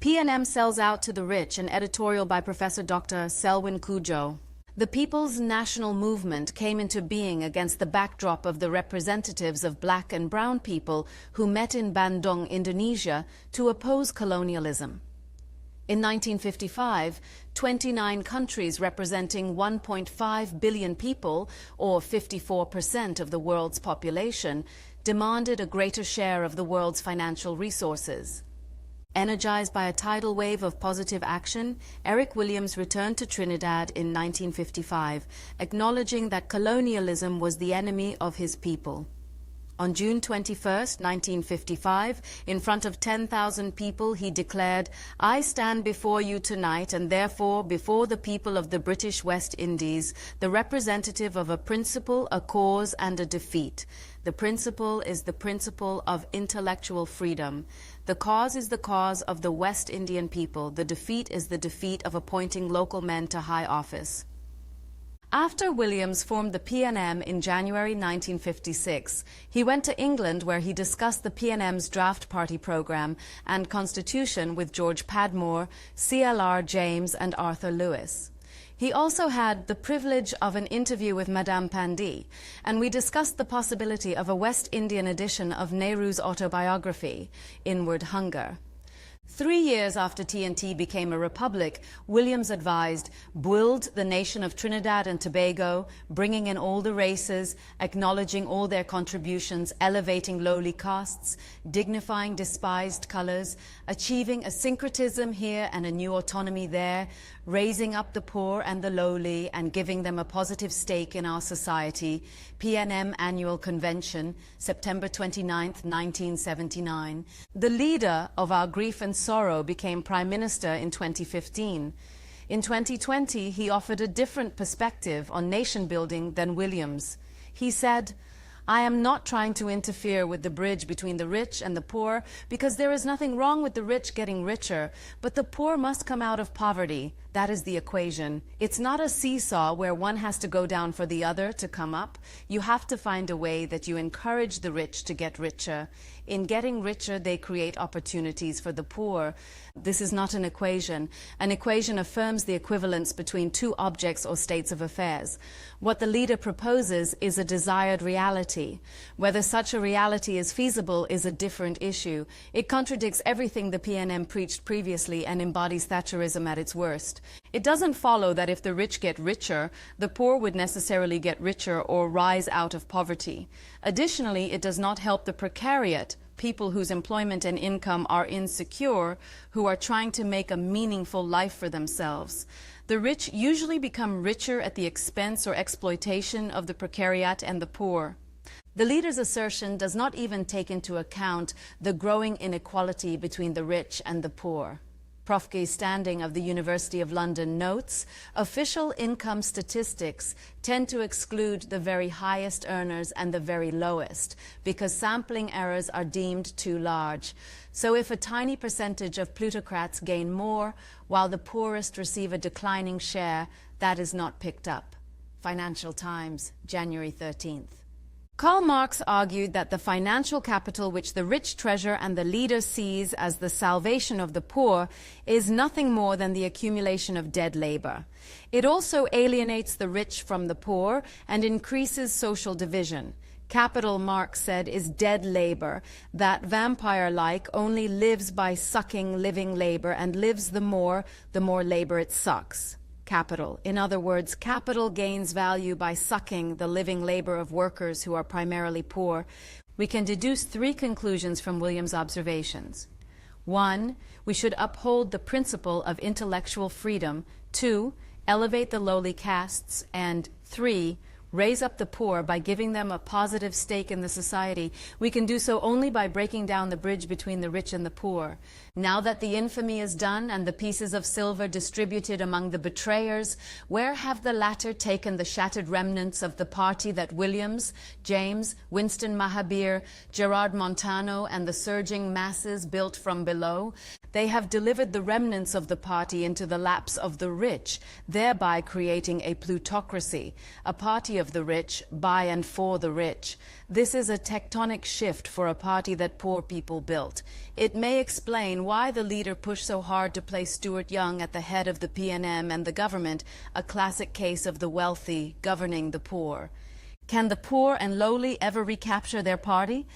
PNM sells out to the rich, an editorial by Professor Dr. Selwyn Cudjoe. The People's National Movement came into being against the backdrop of the representatives of black and brown people who met in Bandung, Indonesia, to oppose colonialism. In 1955, 29 countries representing 1.5 billion people, or 54% of the world's population, demanded a greater share of the world's financial resources. Energized by a tidal wave of positive action, Eric Williams returned to Trinidad in 1955, acknowledging that colonialism was the enemy of his people. On June 21, 1955, in front of 10,000 people, he declared, "I stand before you tonight, and therefore before the people of the British West Indies, the representative of a principle, a cause, and a defeat. The principle is the principle of intellectual freedom. The cause is the cause of the West Indian people. The defeat is the defeat of appointing local men to high office." After Williams formed the PNM in January 1956, he went to England where he discussed the PNM's draft party program and constitution with George Padmore, CLR James, and Arthur Lewis. He also had the privilege of an interview with Madame Pandey, and we discussed the possibility of a West Indian edition of Nehru's autobiography, Inward Hunger. 3 years after TNT became a republic, Williams advised, "Build the nation of Trinidad and Tobago, bringing in all the races, acknowledging all their contributions, elevating lowly castes, dignifying despised colors, achieving a syncretism here and a new autonomy there, raising up the poor and the lowly and giving them a positive stake in our society." PNM Annual Convention, September 29, 1979. The leader of our grief and sorrow became Prime Minister in 2015. In 2020, he offered a different perspective on nation building than Williams. He said, "I am not trying to interfere with the bridge between the rich and the poor because there is nothing wrong with the rich getting richer, but the poor must come out of poverty. That is the equation. It's not a seesaw where one has to go down for the other to come up. You have to find a way that you encourage the rich to get richer. In getting richer, they create opportunities for the poor. This is not an equation. An equation affirms the equivalence between two objects or states of affairs. What the leader proposes is a desired reality. Whether such a reality is feasible is a different issue. It contradicts everything the PNM preached previously and embodies Thatcherism at its worst. It doesn't follow that if the rich get richer, the poor would necessarily get richer or rise out of poverty. Additionally, it does not help the precariat, people whose employment and income are insecure, who are trying to make a meaningful life for themselves. The rich usually become richer at the expense or exploitation of the precariat and the poor. The leader's assertion does not even take into account the growing inequality between the rich and the poor. Prof. Guy Standing of the University of London notes, official income statistics tend to exclude the very highest earners and the very lowest because sampling errors are deemed too large. So if a tiny percentage of plutocrats gain more while the poorest receive a declining share, that is not picked up. Financial Times, January 13th. Karl Marx argued that the financial capital which the rich treasure and the leader sees as the salvation of the poor is nothing more than the accumulation of dead labor. It also alienates the rich from the poor and increases social division. Capital, Marx said, is dead labor, that vampire-like only lives by sucking living labor and lives the more labor it sucks. Capital. In other words, capital gains value by sucking the living labor of workers who are primarily poor. We can deduce 3 conclusions from Williams' observations. 1. We should uphold the principle of intellectual freedom. 2. Elevate the lowly castes. And 3. Raise up the poor by giving them a positive stake in the society. We can do so only by breaking down the bridge between the rich and the poor. Now that the infamy is done and the pieces of silver distributed among the betrayers, where have the latter taken the shattered remnants of the party that Williams, James, Winston Mahabir, Gerard Montano, and the surging masses built from below? They have delivered the remnants of the party into the laps of the rich, thereby creating a plutocracy, a party of of the rich, by and for the rich. This is a tectonic shift for a party that poor people built. It may explain why the leader pushed so hard to place Stuart Young at the head of the PNM and the government, a classic case of the wealthy governing the poor. Can the poor and lowly ever recapture their party?